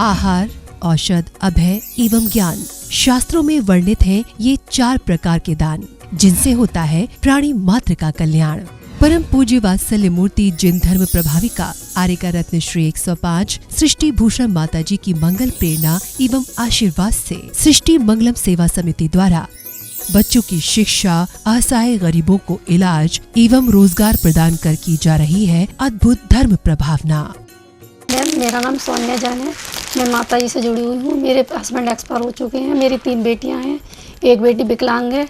आहार, औषध, अभय एवं ज्ञान। शास्त्रों में वर्णित हैं ये 4 प्रकार के दान, जिनसे होता है प्राणी मात्र का कल्याण। परम पूज्य वात्सल्य मूर्ति जिन धर्म प्रभाविका आर्यका रत्न श्री 105 सृष्टि भूषण माता जी की मंगल प्रेरणा एवं आशीर्वाद से सृष्टि मंगलम सेवा समिति द्वारा बच्चों की शिक्षा, असहाय गरीबों को इलाज एवं रोजगार प्रदान कर की जा रही है अद्भुत धर्म प्रभावना। मेरा नाम सोनिया जान है। मैं माता जी से जुड़ी हुई हूँ। मेरे हस्बैंड एक्सपायर हो चुके हैं। मेरी 3 बेटियाँ हैं। एक बेटी विकलांग है,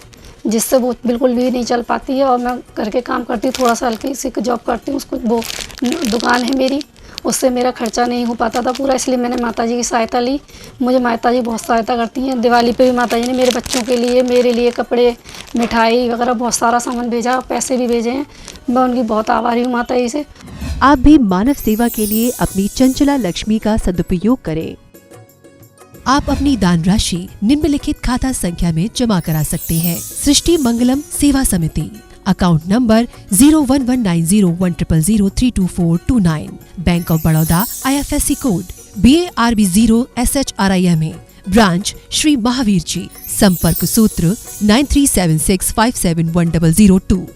जिससे वो बिल्कुल भी नहीं चल पाती है, और मैं घर के काम करती हूँ, थोड़ा सा हल्की सी जॉब करती हूँ। उसको वो दुकान है मेरी, उससे मेरा खर्चा नहीं हो पाता था पूरा, इसलिए मैंने माता जी की सहायता ली। मुझे माता जी बहुत सहायता करती हैं। दिवाली पे भी माता जी ने मेरे बच्चों के लिए, मेरे लिए कपड़े, मिठाई वगैरह बहुत सारा सामान भेजा, पैसे भी भेजे हैं। मैं उनकी बहुत आभारी हूँ माता जी से। आप भी मानव सेवा के लिए अपनी चंचला लक्ष्मी का सदुपयोग करें। आप अपनी दान राशि निम्नलिखित खाता संख्या में जमा करा सकते हैं। सृष्टि Mangalam Seva Samiti, account number 01190100032429, bank of Baroda, IFSC code BARB 0 SHRIMA, branch Shri Mahavir ji, संपर्क सूत्र 9376571002।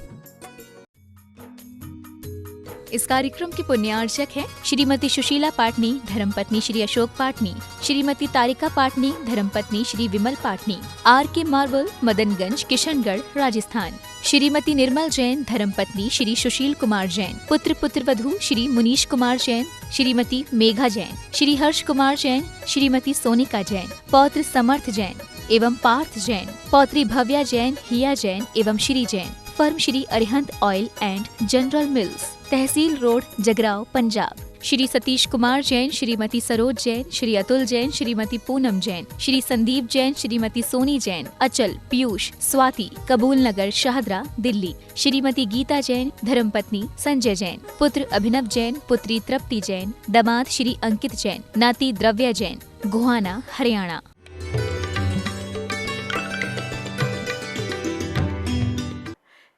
इस कार्यक्रम के पुण्यार्चक हैं श्रीमती सुशीला पाटनी, धर्मपत्नी श्री अशोक पाटनी, श्रीमती तारिका पाटनी, धर्मपत्नी श्री विमल पाटनी, RK मार्बल, मदनगंज, किशनगढ़, राजस्थान। श्रीमती निर्मल जैन, धर्मपत्नी श्री सुशील कुमार जैन, पुत्र पुत्रवधू श्री मुनीश कुमार जैन, श्रीमती मेघा जैन, श्री हर्ष कुमार जैन, श्रीमती सोनिका जैन, पौत्र समर्थ जैन एवं पार्थ जैन, पौत्री भव्या जैन, हिया जैन एवं Shri Jain, firm Shri Arihant oil and general mills, Tehsil Road, Jagraon, Punjab. Shri Satish Kumar Jain, Shrimati Saroj Jain, Shri Atul Jain, Shrimati Poonam Jain, Shri Sandeep Jain, Shrimati Soni Jain, Achal, Piyush, Swati, कबूल नगर, शाहदरा, दिल्ली। श्रीमती गीता जैन, धर्मपत्नी संजय जैन, पुत्र अभिनव जैन, पुत्री तृप्ति जैन, दामाद श्री अंकित जैन, नाती द्रव्या जैन, गोहाना, हरियाणा।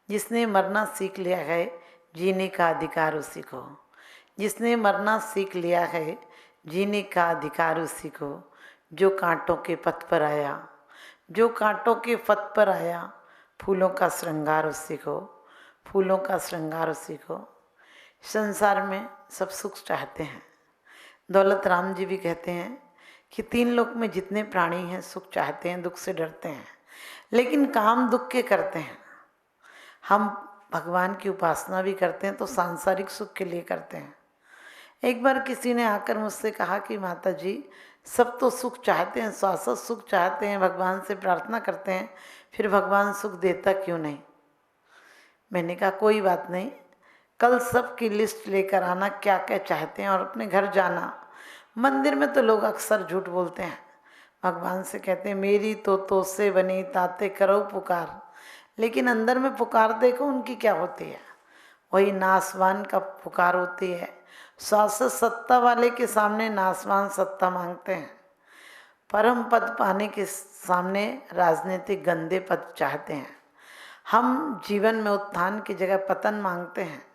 जिसने मरना सीख लिया है, जीने का अधिकार उसी को। जिसने मरना सीख लिया है, जीने का अधिकार उसी को। जो कांटों के पथ पर आया, जो कांटों के पथ पर आया, फूलों का श्रृंगार उसी को, फूलों का श्रृंगार उसी को। संसार में सब सुख चाहते हैं। दौलत राम जी भी कहते हैं कि 3 लोक में जितने प्राणी हैं सुख चाहते हैं, दुख से डरते हैं, लेकिन काम दुख के करते हैं। हम भगवान की उपासना भी करते हैं तो सांसारिक सुख के लिए करते हैं। एक बार किसी ने आकर मुझसे कहा कि माता जी, सब तो सुख चाहते हैं, शाश्वत सुख चाहते हैं, भगवान से प्रार्थना करते हैं, फिर भगवान सुख देता क्यों नहीं? मैंने कहा कोई बात नहीं, कल सबकी लिस्ट लेकर आना क्या क्या चाहते हैं और अपने घर जाना। मंदिर में तो लोग अक्सर झूठ बोलते हैं, भगवान से कहते हैं मेरी तो से बनी ताते करो पुकार, लेकिन अंदर में पुकार देखो उनकी क्या होती है, वही नासवान का पुकार होती है। शाश्वत सत्ता वाले के सामने नासवान सत्ता मांगते हैं। परम पद पाने के सामने राजनीतिक गंदे पद चाहते हैं। हम जीवन में उत्थान की जगह पतन मांगते हैं।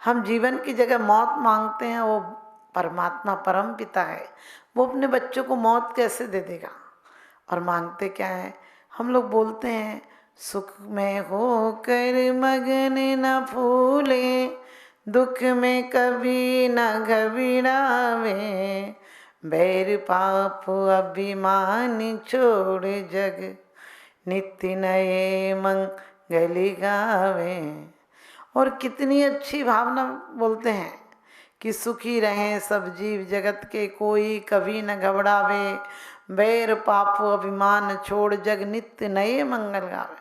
हम जीवन की जगह मौत मांगते हैं। वो परमात्मा परम पिता है, वो अपने बच्चों को मौत कैसे दे देगा? और मांगते क्या है? हम लोग बोलते हैं सुख में होकर मगन न फूले, दुख में कभी न घबरावे, बैर पाप अभिमान छोड़ जग, नित्य नए मंगल गावे। और कितनी अच्छी भावना बोलते हैं कि सुखी रहें सब जीव जगत के, कोई कभी न घबरावे, बैर पाप अभिमान छोड़ जग, नित्य नए मंगल गावे।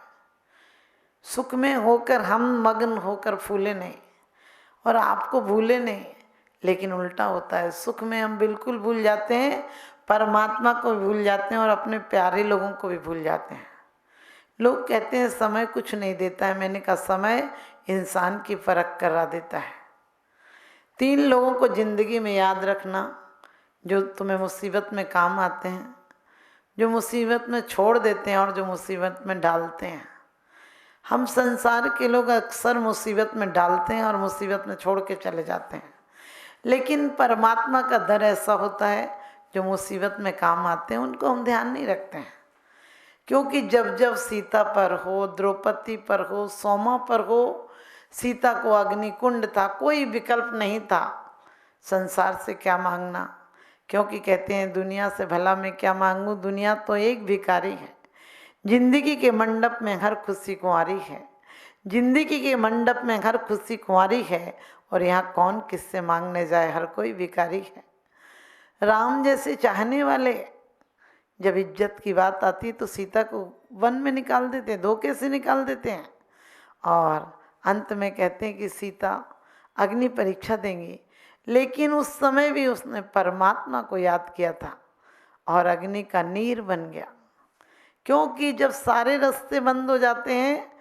सुख में होकर हम मग्न होकर फूले नहीं और आपको भूले नहीं, लेकिन उल्टा होता है। सुख में हम बिल्कुल भूल जाते हैं, परमात्मा को भी भूल जाते हैं और अपने प्यारे लोगों को भी भूल जाते हैं। लोग कहते हैं समय कुछ नहीं देता है। मैंने कहा समय इंसान की फर्क करा देता है। 3 लोगों को ज़िंदगी में याद रखना जो तुम्हें मुसीबत में काम आते हैं, जो मुसीबत में छोड़ देते हैं और जो मुसीबत में डालते हैं। हम संसार के लोग अक्सर मुसीबत में डालते हैं और मुसीबत में छोड़ के चले जाते हैं, लेकिन परमात्मा का दर ऐसा होता है जो मुसीबत में काम आते हैं उनको हम ध्यान नहीं रखते हैं। क्योंकि जब जब सीता पर हो, द्रौपदी पर हो, सोमा पर हो, सीता को अग्निकुंड था, कोई विकल्प नहीं था। संसार से क्या मांगना, क्योंकि कहते हैं दुनिया से भला मैं क्या मांगूं, दुनिया तो एक भिखारी है। जिंदगी के मंडप में हर खुशी कुंवारी है, जिंदगी के मंडप में हर खुशी कुंवारी है, और यहाँ कौन किससे मांगने जाए, हर कोई भिखारी है। राम जैसे चाहने वाले जब इज्जत की बात आती है तो सीता को वन में निकाल देते हैं, धोखे से निकाल देते हैं, और अंत में कहते हैं कि सीता अग्नि परीक्षा देंगी। लेकिन उस समय भी उसने परमात्मा को याद किया था और अग्नि का नीर बन गया। क्योंकि जब सारे रास्ते बंद हो जाते हैं,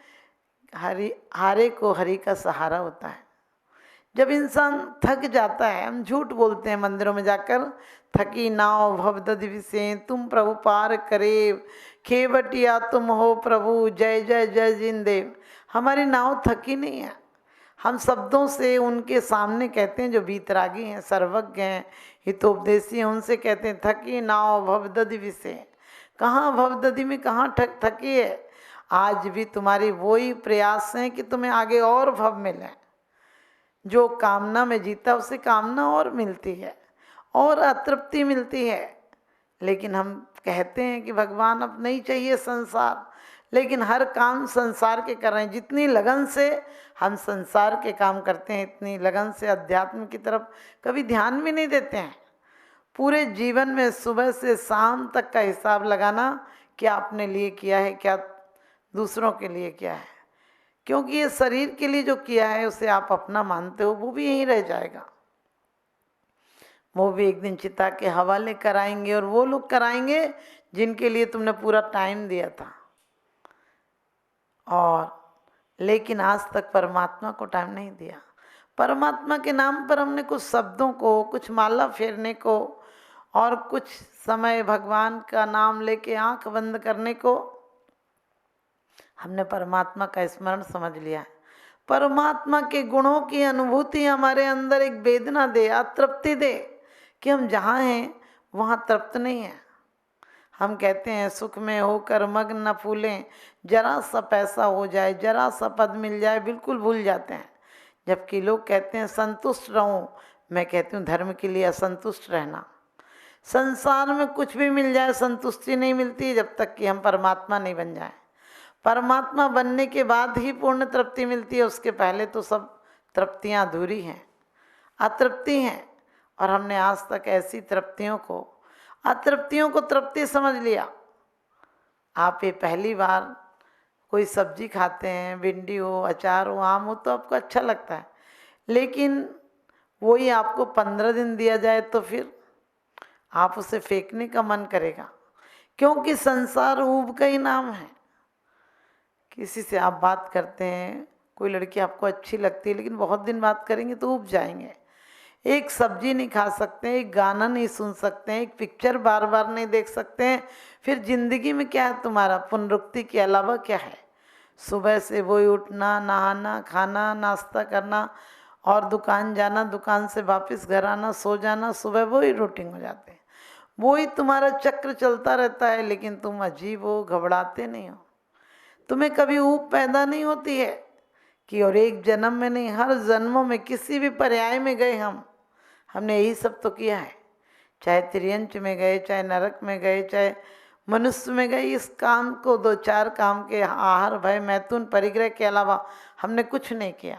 हारे को हरि का सहारा होता है। जब इंसान थक जाता है, हम झूठ बोलते हैं मंदिरों में जाकर, थकी नाव भवदधि विषे तुम प्रभु पार करे, खेवटिया तुम हो प्रभु जय जय जय जिनदेव। हमारी नाव थकी नहीं है। हम शब्दों से उनके सामने कहते हैं, जो बीतरागी हैं, सर्वज्ञ हैं, हितोपदेशी हैं, उनसे कहते हैं थकी नाव भवदधि विषे। कहाँ भवदधि में कहाँ थकी है। आज भी तुम्हारी वही प्रयास हैं कि तुम्हें आगे और भव मिले। जो कामना में जीता उसे कामना और मिलती है और अतृप्ति मिलती है। लेकिन हम कहते हैं कि भगवान अब नहीं चाहिए संसार, लेकिन हर काम संसार के कर रहे हैं। जितनी लगन से हम संसार के काम करते हैं, इतनी लगन से अध्यात्म की तरफ कभी ध्यान भी नहीं देते हैं। पूरे जीवन में सुबह से शाम तक का हिसाब लगाना, क्या अपने लिए किया है, क्या दूसरों के लिए किया है। क्योंकि ये शरीर के लिए जो किया है उसे आप अपना मानते हो, वो भी यहीं रह जाएगा। वो भी एक दिन चिता के हवाले कराएंगे, और वो लोग कराएंगे जिनके लिए तुमने पूरा टाइम दिया था। और लेकिन आज तक परमात्मा को टाइम नहीं दिया। परमात्मा के नाम पर हमने कुछ शब्दों को, कुछ माला फेरने को, और कुछ समय भगवान का नाम लेके आंख बंद करने को हमने परमात्मा का स्मरण समझ लिया है। परमात्मा के गुणों की अनुभूति हमारे अंदर एक वेदना दे, अतृप्ति दे, कि हम जहाँ हैं वहाँ तृप्त नहीं हैं। हम कहते हैं सुख में होकर मग्न न फूलें, जरा सा पैसा हो जाए, जरा सा पद मिल जाए, बिल्कुल भूल जाते हैं। जबकि लोग कहते हैं संतुष्ट रहूं, मैं कहती हूँ धर्म के लिए असंतुष्ट रहना। संसार में कुछ भी मिल जाए, संतुष्टि नहीं मिलती जब तक कि हम परमात्मा नहीं बन जाए। परमात्मा बनने के बाद ही पूर्ण तृप्ति मिलती है, उसके पहले तो सब तृप्तियाँ अधूरी हैं, अतृप्ति हैं। और हमने आज तक ऐसी तृप्तियों को तृप्ति समझ लिया। आप ये पहली बार कोई सब्जी खाते हैं, भिंडी हो, अचार हो, आम हो, तो आपको अच्छा लगता है। लेकिन वही आपको 15 दिन दिया जाए तो फिर आप उसे फेंकने का मन करेगा। क्योंकि संसार ऊब का ही नाम है। किसी से आप बात करते हैं, कोई लड़की आपको अच्छी लगती है, लेकिन बहुत दिन बात करेंगे तो ऊब जाएंगे। एक सब्जी नहीं खा सकते, एक गाना नहीं सुन सकते हैं, एक पिक्चर बार बार नहीं देख सकते हैं, फिर जिंदगी में क्या है तुम्हारा? पुनरुक्ति के अलावा क्या है? सुबह से वही उठना, नहाना, खाना, नाश्ता करना और दुकान जाना, दुकान से वापस घर आना, सो जाना, सुबह वही रूटीन हो जाते हैं। वही तुम्हारा चक्र चलता रहता है। लेकिन तुम अजीब हो, घबराते नहीं हो, तुम्हें कभी ऊब पैदा नहीं होती है कि और एक जन्म में नहीं, हर जन्मों में किसी भी पर्याय में गए हमने यही सब तो किया है। चाहे त्रियंच में गए, चाहे नरक में गए, चाहे मनुष्य में गए, इस काम को, 2-4 काम के, आहार भय मैथुन परिग्रह के अलावा हमने कुछ नहीं किया।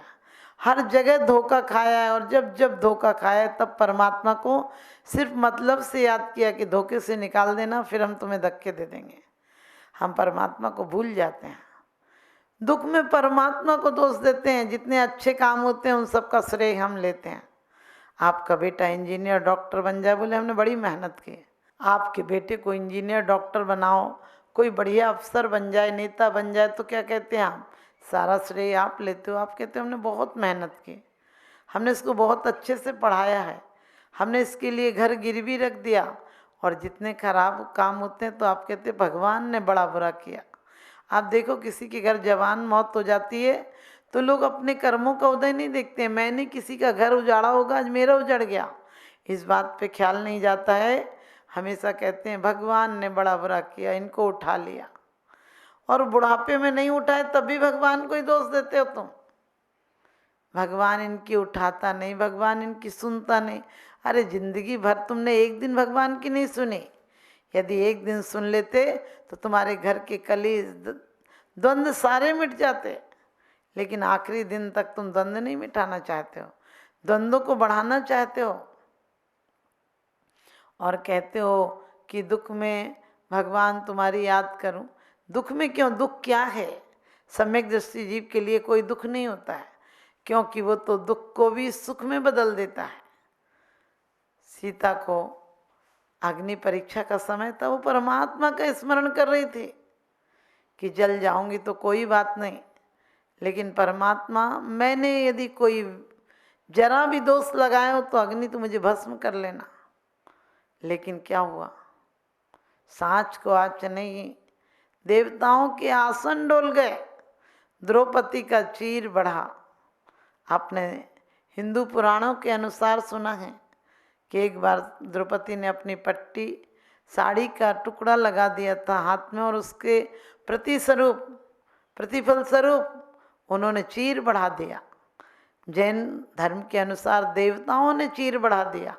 हर जगह धोखा खाया है, और जब जब धोखा खाया है तब परमात्मा को सिर्फ मतलब से याद किया कि धोखे से निकाल देना, फिर हम तुम्हें धक्के दे देंगे। हम परमात्मा को भूल जाते हैं। दुख में परमात्मा को दोष देते हैं। जितने अच्छे काम होते हैं उन सब का श्रेय हम लेते हैं। आपका बेटा इंजीनियर डॉक्टर बन जाए, बोले हमने बड़ी मेहनत की। आपके बेटे को इंजीनियर डॉक्टर बनाओ, कोई बढ़िया अफसर बन जाए, नेता बन जाए, तो क्या कहते हैं आप? सारा श्रेय आप लेते हो। आप कहते हो हमने बहुत मेहनत की, हमने इसको बहुत अच्छे से पढ़ाया है, हमने इसके लिए घर गिरवी रख दिया। और जितने खराब काम होते हैं तो आप कहते हैं भगवान ने बड़ा बुरा किया। आप देखो किसी के घर जवान मौत हो जाती है तो लोग अपने कर्मों का उदय नहीं देखते हैं। मैंने किसी का घर उजाड़ा होगा, आज मेरा उजड़ गया, इस बात पे ख्याल नहीं जाता है। हमेशा कहते हैं भगवान ने बड़ा बुरा किया, इनको उठा लिया, और बुढ़ापे में नहीं उठाए तब भी भगवान को ही दोष देते हो तुम। भगवान इनकी उठाता नहीं, भगवान इनकी सुनता नहीं। अरे जिंदगी भर तुमने एक दिन भगवान की नहीं सुनी। यदि एक दिन सुन लेते तो तुम्हारे घर के कलेश द्वंद्व सारे मिट जाते, लेकिन आखिरी दिन तक तुम द्वंद्व नहीं मिटाना चाहते हो, द्वंद्वों को बढ़ाना चाहते हो, और कहते हो कि दुख में भगवान तुम्हारी याद करूं। दुख में क्यों? दुख क्या है? सम्यक दृष्टि जीव के लिए कोई दुख नहीं होता है, क्योंकि वो तो दुख को भी सुख में बदल देता है। सीता को अग्नि परीक्षा का समय था, वो परमात्मा का स्मरण कर रही थी कि जल जाऊंगी तो कोई बात नहीं, लेकिन परमात्मा मैंने यदि कोई जरा भी दोष लगाया हो तो अग्नि तो मुझे भस्म कर लेना। लेकिन क्या हुआ? सांच को आँच नहीं, देवताओं के आसन डोल गए, द्रौपदी का चीर बढ़ा। आपने हिंदू पुराणों के अनुसार सुना है कि एक बार द्रौपदी ने अपनी पट्टी साड़ी का टुकड़ा लगा दिया था हाथ में, और उसके प्रतिफल स्वरूप उन्होंने चीर बढ़ा दिया। जैन धर्म के अनुसार देवताओं ने चीर बढ़ा दिया।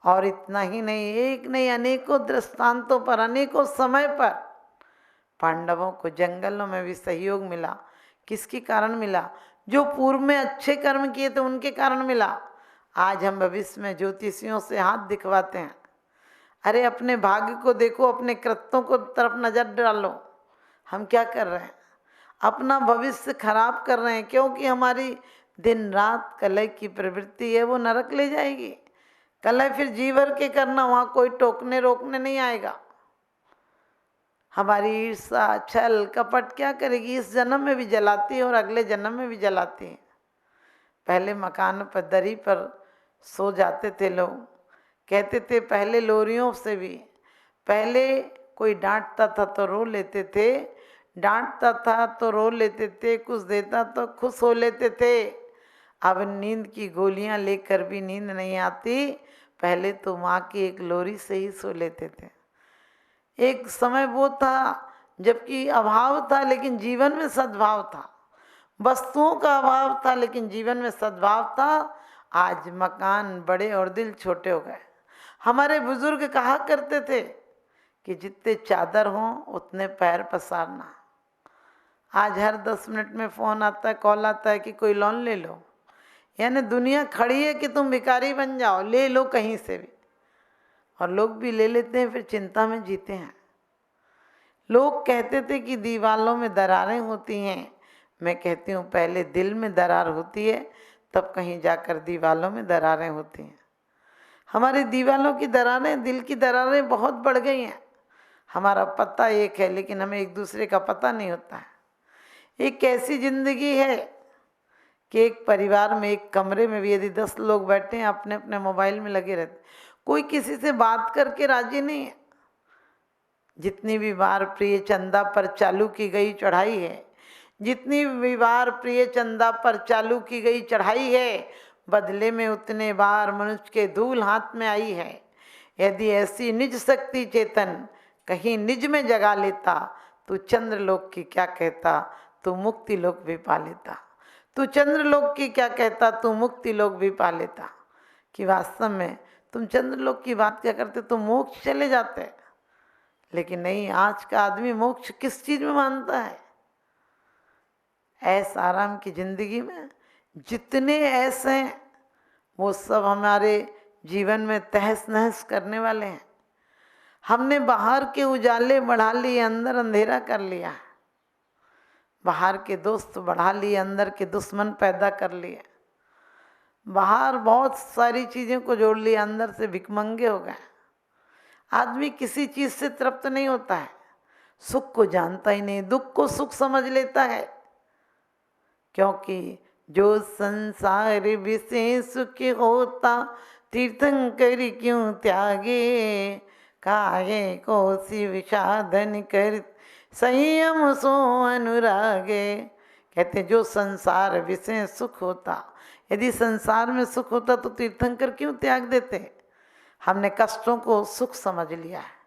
और इतना ही नहीं, एक नहीं अनेकों दृष्टांतों पर, अनेकों समय पर पांडवों को जंगलों में भी सहयोग मिला। किसके कारण मिला? जो पूर्व में अच्छे कर्म किए थे उनके कारण मिला। आज हम भविष्य में ज्योतिषियों से हाथ दिखवाते हैं। अरे अपने भाग्य को देखो, अपने कृत्यों को तरफ नजर डालो। हम क्या कर रहे हैं? अपना भविष्य खराब कर रहे हैं, क्योंकि हमारी दिन रात कलह की प्रवृत्ति है, वो नरक ले जाएगी। कलह फिर जी भर के करना, वहाँ कोई टोकने रोकने नहीं आएगा। हमारी ईर्षा छल कपट क्या करेगी? इस जन्म में भी जलाती है और अगले जन्म में भी जलाती है। पहले मकान पर दरी पर सो जाते थे लोग, कहते थे पहले लोरियों से भी, पहले कोई डांटता था तो रो लेते थे, डांटता था तो रो लेते थे, कुछ देता तो खुश हो लेते थे। अब नींद की गोलियां लेकर भी नींद नहीं आती, पहले तो माँ की एक लोरी से ही सो लेते थे। एक समय वो था जबकि अभाव था लेकिन जीवन में सद्भाव था, वस्तुओं का अभाव था लेकिन जीवन में सद्भाव था। आज मकान बड़े और दिल छोटे हो गए। हमारे बुजुर्ग कहा करते थे कि जितने चादर हों उतने पैर पसारना। आज हर 10 मिनट में फ़ोन आता है, कॉल आता है कि कोई लोन ले लो, यानी दुनिया खड़ी है कि तुम भिखारी बन जाओ, ले लो कहीं से भी। और लोग भी ले लेते हैं, फिर चिंता में जीते हैं। लोग कहते थे कि दीवालों में दरारें होती हैं, मैं कहती हूँ पहले दिल में दरार होती है, तब कहीं जाकर दीवालों में दरारें होती हैं। हमारी दीवालों की दरारें, दिल की दरारें बहुत बढ़ गई हैं। हमारा पता एक है लेकिन हमें एक दूसरे का पता नहीं होता है। एक ऐसी जिंदगी है कि एक परिवार में एक कमरे में भी यदि 10 लोग बैठे हैं, अपने अपने मोबाइल में लगे रहते, कोई किसी से बात करके राजी नहीं है। जितनी भी बार प्रिय चंदा पर चालू की गई चढ़ाई है, जितनी भी बार प्रिय चंदा पर चालू की गई चढ़ाई है, बदले में उतने बार मनुष्य के धूल हाथ में आई है। यदि ऐसी निज शक्ति चेतन कहीं निज में जगा लेता, तू चंद्रलोक की क्या कहता, तू मुक्ति लोक भी पा लेता। तू चंद्रलोक की क्या कहता, तू मुक्ति लोक भी पा लेता। कि वास्तव में तुम चंद्रलोक की बात क्या करते, तुम मोक्ष चले जाते। लेकिन नहीं, आज का आदमी मोक्ष किस चीज में मानता है? ऐस आराम की जिंदगी में जितने ऐसे हैं वो सब हमारे जीवन में तहस नहस करने वाले हैं। हमने बाहर के उजाले बढ़ा लिए, अंदर अंधेरा कर लिया। बाहर के दोस्त बढ़ा लिए, अंदर के दुश्मन पैदा कर लिए। बाहर बहुत सारी चीज़ों को जोड़ लिया, अंदर से भिखमंगे हो गए। आदमी किसी चीज़ से तृप्त नहीं होता है, सुख को जानता ही नहीं, दुख को सुख समझ लेता है। क्योंकि जो संसार विषय सुख होता, तीर्थंकर क्यों त्यागे, काहे को शिव साधन कर संयम सो अनुरागे। कहते जो संसार विषय सुख होता, यदि संसार में सुख होता तो तीर्थंकर क्यों त्याग देते। हमने कष्टों को सुख समझ लिया है।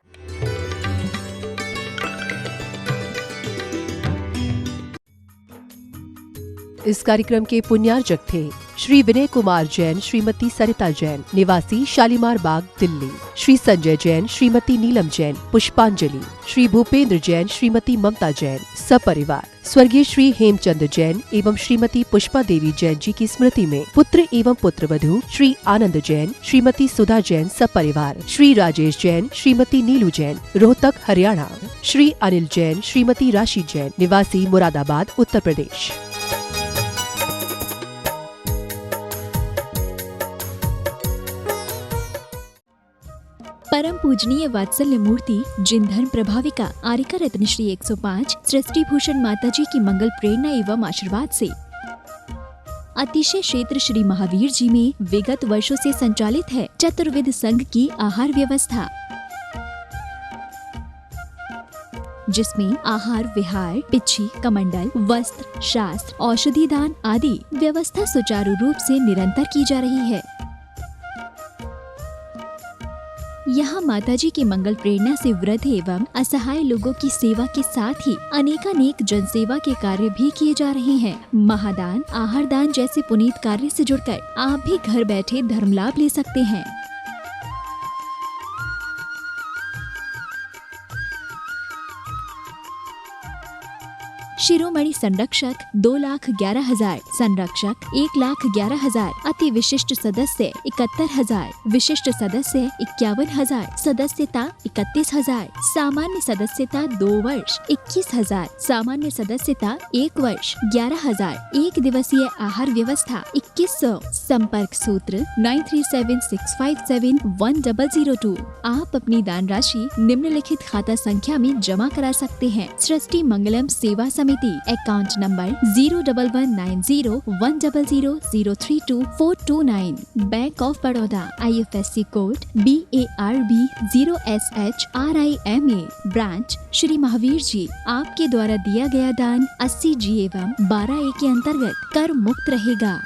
इस कार्यक्रम के पुण्यार्जक थे श्री विनय कुमार जैन, श्रीमती सरिता जैन, निवासी शालीमार बाग, दिल्ली, श्री संजय जैन, श्रीमती नीलम जैन, पुष्पांजलि, श्री भूपेंद्र जैन, श्रीमती ममता जैन, सपरिवार। स्वर्गीय श्री हेमचंद जैन एवं श्रीमती पुष्पा देवी जैन जी की स्मृति में पुत्र एवं पुत्रवधू श्री आनंद जैन, श्रीमती सुधा जैन, सपरिवार। श्री राजेश जैन, श्रीमती नीलू जैन, रोहतक, हरियाणा। श्री अनिल जैन, श्रीमती राशि जैन, निवासी मुरादाबाद, उत्तर प्रदेश। परम पूजनीय वात्सल्य मूर्ति जिन धर्म प्रभाविका आरिका रत्न श्री 105 सृष्टि भूषण माताजी की मंगल प्रेरणा एवं आशीर्वाद से अतिशय क्षेत्र श्री महावीर जी में विगत वर्षों से संचालित है चतुर्विध संघ की आहार व्यवस्था, जिसमें आहार विहार, पिच्छी, कमंडल, वस्त्र, शास्त्र, औषधि दान आदि व्यवस्था सुचारू रूप से निरंतर की जा रही है। यहाँ माताजी की मंगल प्रेरणा से वृद्ध एवं असहाय लोगों की सेवा के साथ ही अनेकानेक जनसेवा के कार्य भी किए जा रहे हैं। महादान, आहार दान जैसे पुनीत कार्य से जुड़कर आप भी घर बैठे धर्म लाभ ले सकते हैं। शिरोमणि संरक्षक 2,11,000, संरक्षक 1,11,000, अति विशिष्ट सदस्य 71,000, विशिष्ट सदस्य 51,000, सदस्यता 31,000, सामान्य सदस्यता 2 वर्ष 21,000, सामान्य सदस्यता 1 वर्ष 11,000, एक दिवसीय आहार व्यवस्था 2100, संपर्क सूत्र 9376571002। आप अपनी दान राशि निम्नलिखित खाता संख्या में जमा करा सकते हैं। सृष्टि Mangalam Seva Samiti, account number 011901000032429, bank of Baroda, IFSC code BARB 0SHRIMA, branch Shri Mahavir ji. आपके द्वारा दिया गया दान 80G एवं 12A के अंतर्गत कर मुक्त रहेगा।